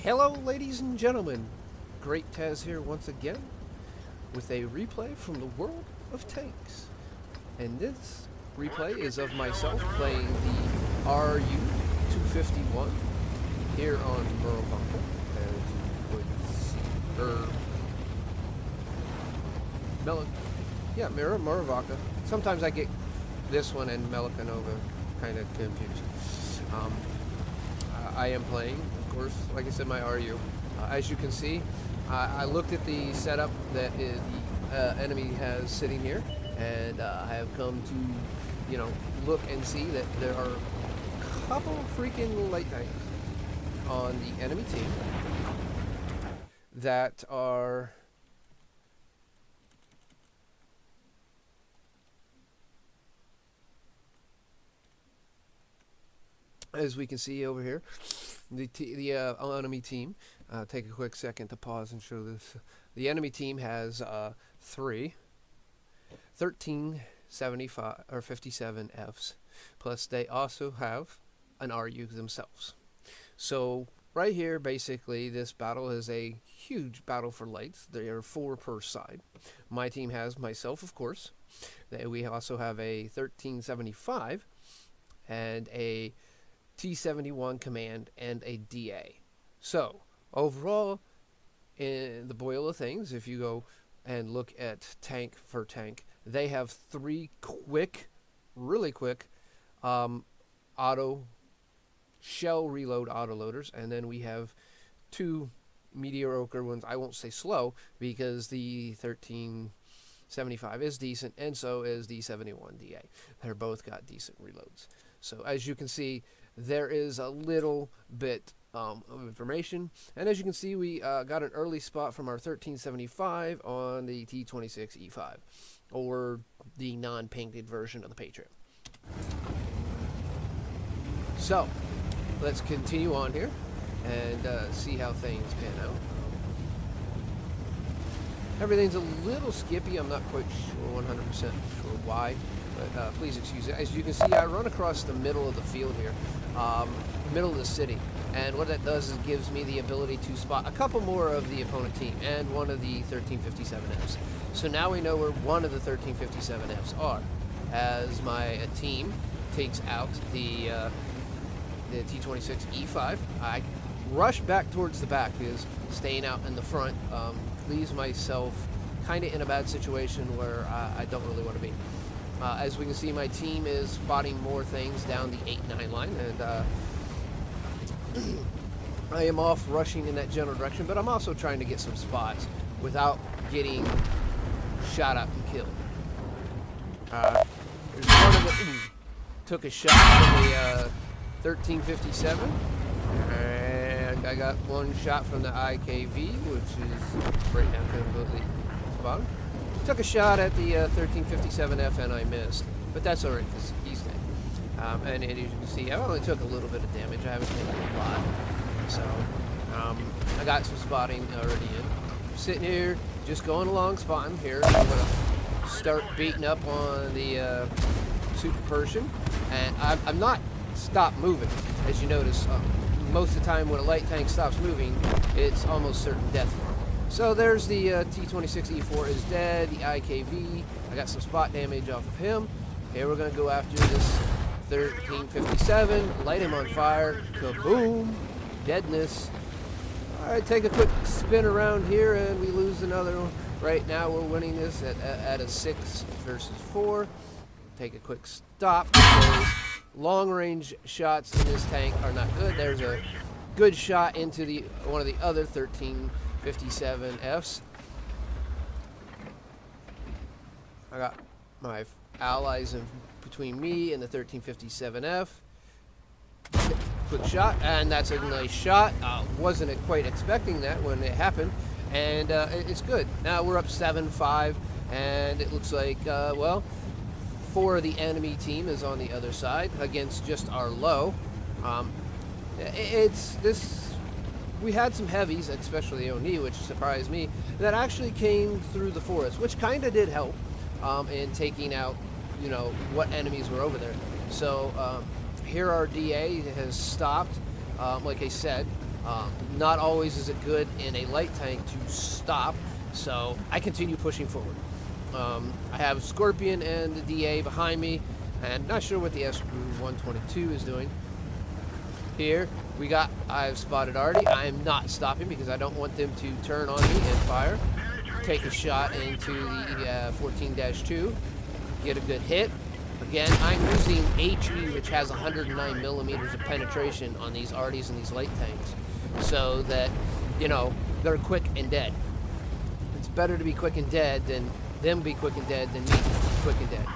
Hello, ladies and gentlemen. GreatTaz here once again with a replay from the world of tanks. And this replay is of myself playing the RU251 here on Murovanka, as you would see. Murovanka. Sometimes I get this one and Melikanova kind of confused. I am playing, of course, like I said, my RU. As you can see, I looked at the setup that the enemy has sitting here, and I have come to, look and see that there are a couple freaking light tanks on the enemy team that are as we can see over here, the enemy team. Take a quick second to pause and show this. The enemy team has 3 1375 or 57 Fs, plus they also have an RU themselves. So right here, basically, this battle is a huge battle for lights. There are 4 per side. My team has myself, of course. We also have a 1375 and a T71 command and a DA. So overall, in the boil of things, if you go and look at tank for tank, they have 3 quick, really quick, auto shell reload autoloaders, and then we have 2 mediocre ones. I won't say slow because the 1375 is decent, and so is the 71 DA. They're both got decent reloads. So as you can see, there is a little bit of information, and as you can see, we got an early spot from our 1375 on the T26E5, or the non-painted version of the Patriot. So let's continue on here and see how things pan out. Everything's a little skippy. I'm not quite sure 100% sure why, but please excuse it. As you can see, I run across the middle of the field here, middle of the city, and what that does is gives me the ability to spot a couple more of the opponent team and one of the 1357Fs. So now we know where one of the 1357Fs are. As my team takes out the T26E5, I rush back towards the back because staying out in the front leaves myself kind of in a bad situation where I don't really want to be. As we can see, my team is spotting more things down the 8-9 line, and I am off rushing in that general direction, but I'm also trying to get some spots without getting shot at and killed. There's one of them took a shot from the 1357, and I got one shot from the IKV, which is right down completely to the bottom. Took a shot at the 1357F and I missed, but that's alright because he's dead. And as you can see, I only took a little bit of damage. I haven't taken a lot. So I got some spotting already in. I'm sitting here, just going along spotting here. I'm going to start beating up on the Super Persian, and I'm not stopped moving. As you notice, most of the time when a light tank stops moving, it's almost certain death for him. So there's the T26E4 is dead, the IKV, I got some spot damage off of him. Here we're going to go after this 1357, light him on fire, kaboom, deadness. Alright, take a quick spin around here and we lose another one. Right now we're winning this at a 6 versus 4. Take a quick stop because long range shots in this tank are not good. There's a good shot into one of the other 1357Fs. I got my allies in between me and the 1357F. Quick shot, and that's a nice shot. Wasn't quite expecting that when it happened, and it's good. Now we're up 7-5, and it looks like, well, 4 of the enemy team is on the other side against just our low. We had some heavies, especially Oni, which surprised me, that actually came through the forest, which kind of did help in taking out, what enemies were over there. So here our DA has stopped, like I said, Not always is it good in a light tank to stop, so I continue pushing forward. I have Scorpion and the DA behind me, and not sure what the RU122 is doing. Here I've spotted Artie. I am not stopping because I don't want them to turn on me and fire. Take a shot into the 14-2, get a good hit. Again, I'm using HE, which has 109 millimeters of penetration on these Arties and these light tanks, so that, you know, they're quick and dead. It's better to be quick and dead than them be quick and dead than me quick and dead.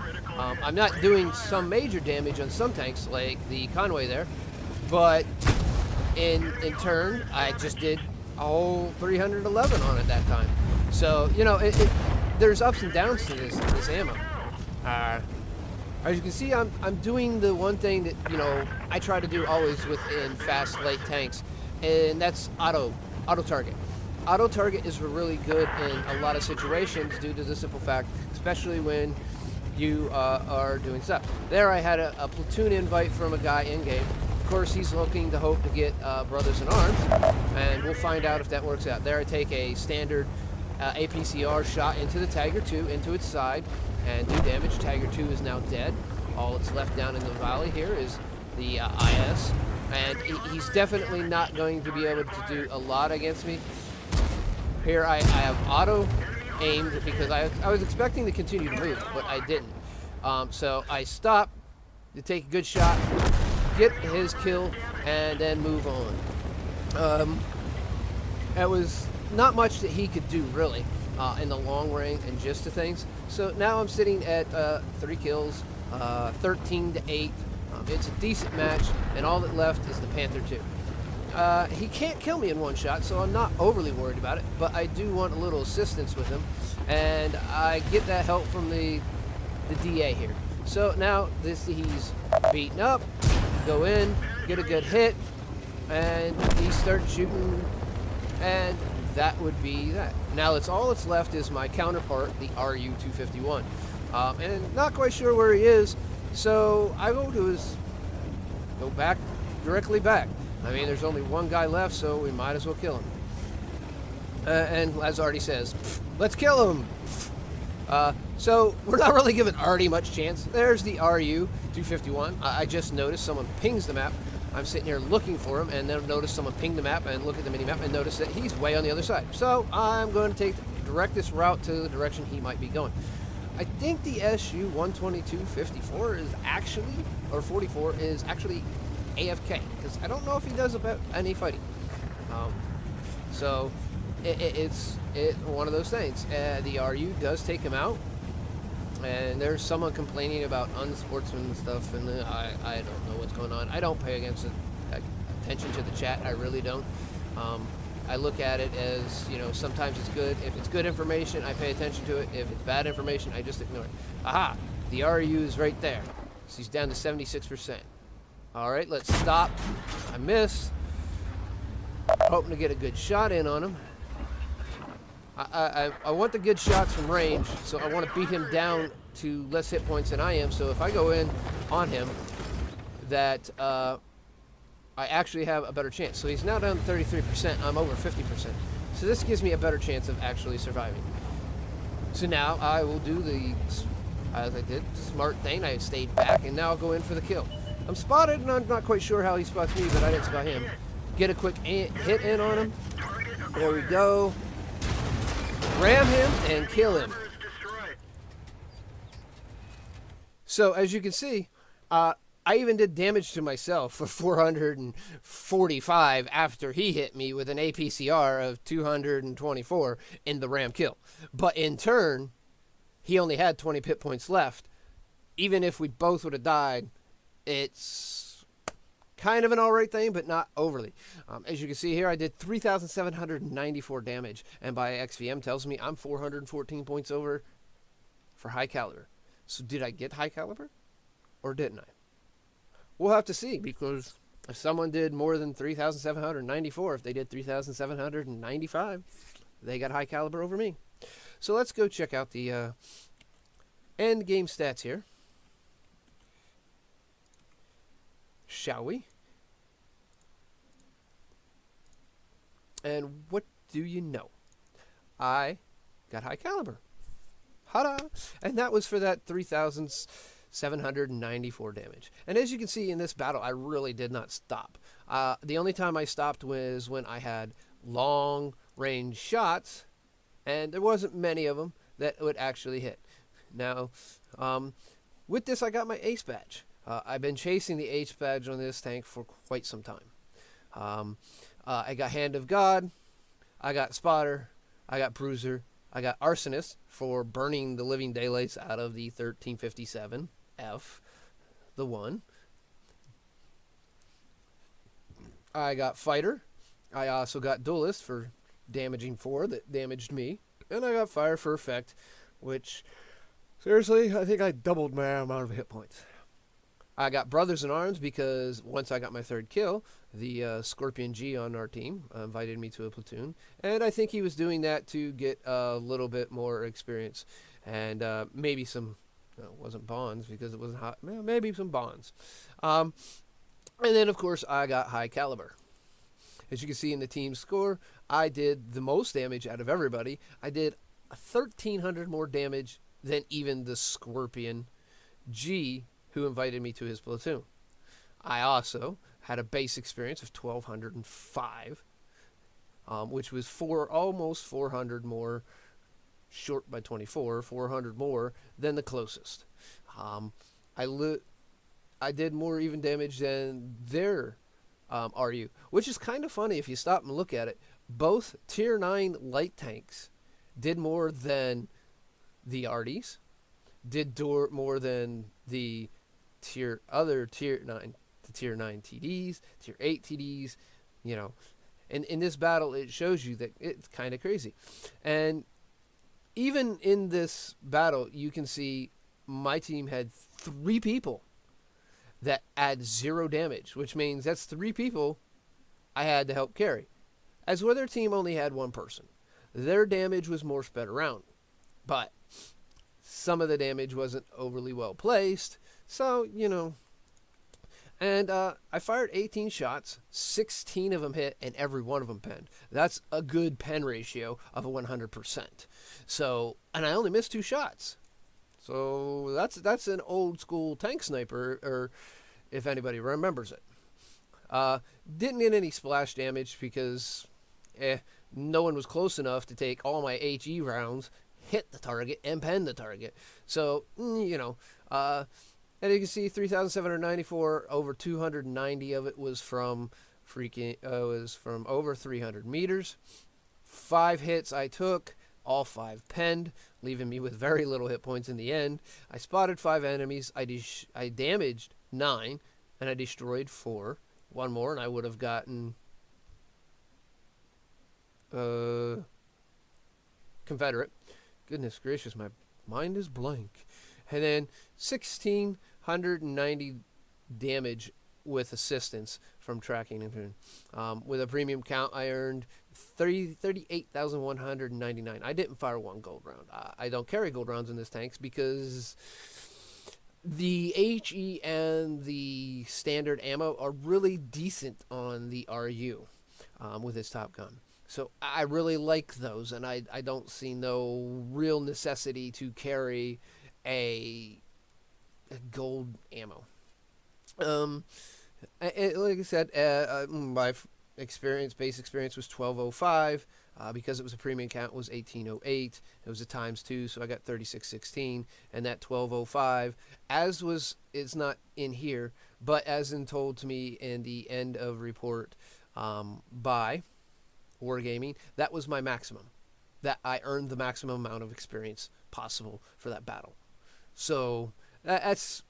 I'm not doing some major damage on some tanks, like the Conway there, but in turn, I just did a whole 311 on it that time. So, you know, there's ups and downs to this ammo. As you can see, I'm doing the one thing that, you know, I try to do always within fast light tanks, and that's auto target. Auto target is really good in a lot of situations due to the simple fact, especially when you are doing stuff. There I had a platoon invite from a guy in game. Of course, he's looking to hope to get brothers in arms, and we'll find out if that works out. There I take a standard APCR shot into the Tiger 2, into its side, and do damage. Tiger 2 is now dead. All that's left down in the valley here is the IS, and he's definitely not going to be able to do a lot against me. Here I have auto aimed because I was expecting to continue to move, but I didn't. So I stopped to take a good shot, get his kill, and then move on. It was not much that he could do really in the long range and gist of things. So now I'm sitting at 3 kills, 13-8. It's a decent match, and all that left is the Panther 2. He can't kill me in one shot, so I'm not overly worried about it, but I do want a little assistance with him, and I get that help from the DA here. So now he's beaten up, go in, get a good hit, and he starts shooting, and that would be that. Now all that's left is my counterpart, the RU251, and not quite sure where he is, so I go back directly back. I mean, there's only one guy left, so we might as well kill him. And as Artie says, let's kill him. So we're not really giving Artie much chance. There's the RU251. I just noticed someone pings the map. I'm sitting here looking for him, and then notice someone ping the map and look at the mini-map and notice that he's way on the other side. So I'm going to direct this route to the direction he might be going. I think the SU-122-54 is actually, or 44, is actually AFK, because I don't know if he does about any fighting. So it's one of those things. The RU does take him out, and there's someone complaining about unsportsman stuff, and I don't know what's going on. I don't pay attention to the chat. I really don't. I look at it as, you know, sometimes it's good. If it's good information, I pay attention to it. If it's bad information, I just ignore it. Aha! The RU is right there. So he's down to 76%. All right, let's stop. I miss. Hoping to get a good shot in on him. I want the good shots from range, so I want to beat him down to less hit points than I am. So if I go in on him, that I actually have a better chance. So he's now down to 33%. I'm over 50%. So this gives me a better chance of actually surviving. So now I will do as I did, smart thing. I stayed back, and now I'll go in for the kill. I'm spotted, and I'm not quite sure how he spots me, but I didn't spot him. Get a quick hit in on him. There we go. Ram him and kill him. So as you can see, I even did damage to myself for 445 after he hit me with an APCR of 224 in the ram kill. But in turn, he only had 20 hit points left. Even if we both would have died, it's kind of an alright thing, but not overly. As you can see here, I did 3,794 damage, and by XVM tells me I'm 414 points over for high caliber. So did I get high caliber, or didn't I? We'll have to see, because if someone did more than 3,794, if they did 3,795, they got high caliber over me. So let's go check out the end game stats here. Shall we? And what do you know? I got high caliber. Hada! And that was for that 3,794 damage. And as you can see in this battle, I really did not stop. The only time I stopped was when I had long range shots, and there wasn't many of them that would actually hit. Now, with this, I got my ace badge. I've been chasing the ace badge on this tank for quite some time. I got Hand of God, I got Spotter, I got Bruiser, I got Arsonist for burning the living daylights out of the 1357F, the one. I got Fighter. I also got Duelist for damaging 4 that damaged me. And I got Fire for effect, which, seriously, I think I doubled my amount of hit points. I got Brothers in Arms because once I got my 3rd kill, the Scorpion G on our team invited me to a platoon. And I think he was doing that to get a little bit more experience. And maybe some, no, it wasn't bonds because it wasn't hot. Maybe some bonds. And then, of course, I got high caliber. As you can see in the team score, I did the most damage out of everybody. I did 1,300 more damage than even the Scorpion G who invited me to his platoon. I also had a base experience of 1,205, which was almost 400 more, short by 24, 400 more than the closest. I did more even damage than their RU, which is kind of funny if you stop and look at it. Both Tier 9 light tanks did more than the RDs, did more than the Tier 9 TDs, Tier 8 TDs, you know. And in this battle, it shows you that it's kind of crazy. And even in this battle, you can see my team had 3 people that add 0 damage, which means that's 3 people I had to help carry. As where their team only had 1 person. Their damage was more spread around. But some of the damage wasn't overly well placed. So, you know. And I fired 18 shots, 16 of them hit, and every one of them penned. That's a good pen ratio of a 100%. So, and I only missed 2 shots. So that's an old school tank sniper, or if anybody remembers it. Didn't get any splash damage because no one was close enough to take all my HE rounds, hit the target, and pen the target. So, you know, and you can see 3,794, over 290 of it was from over 300 meters. 5 hits I took, all 5 penned, leaving me with very little hit points in the end. I spotted 5 enemies, I damaged 9, and I destroyed 4. 1 more, and I would have gotten Confederate. Goodness gracious, my mind is blank. And then 1,690 damage with assistance from tracking. With a premium count, I earned 38,199. I didn't fire 1 gold round. I don't carry gold rounds in this tanks because the HE and the standard ammo are really decent on the RU with its top gun. So I really like those, and I don't see no real necessity to carry a gold ammo. Like I said, my base experience was 1,205. Because it was a premium count, it was 1,808. It was a ×2, so I got 3,616. And that 1,205, it's not in here, but as in told to me in the end of report by Wargaming, that was my maximum. That I earned the maximum amount of experience possible for that battle. So that's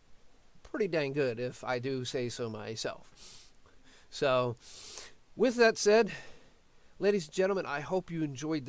pretty dang good if I do say so myself. So with that said, ladies and gentlemen, I hope you enjoyed this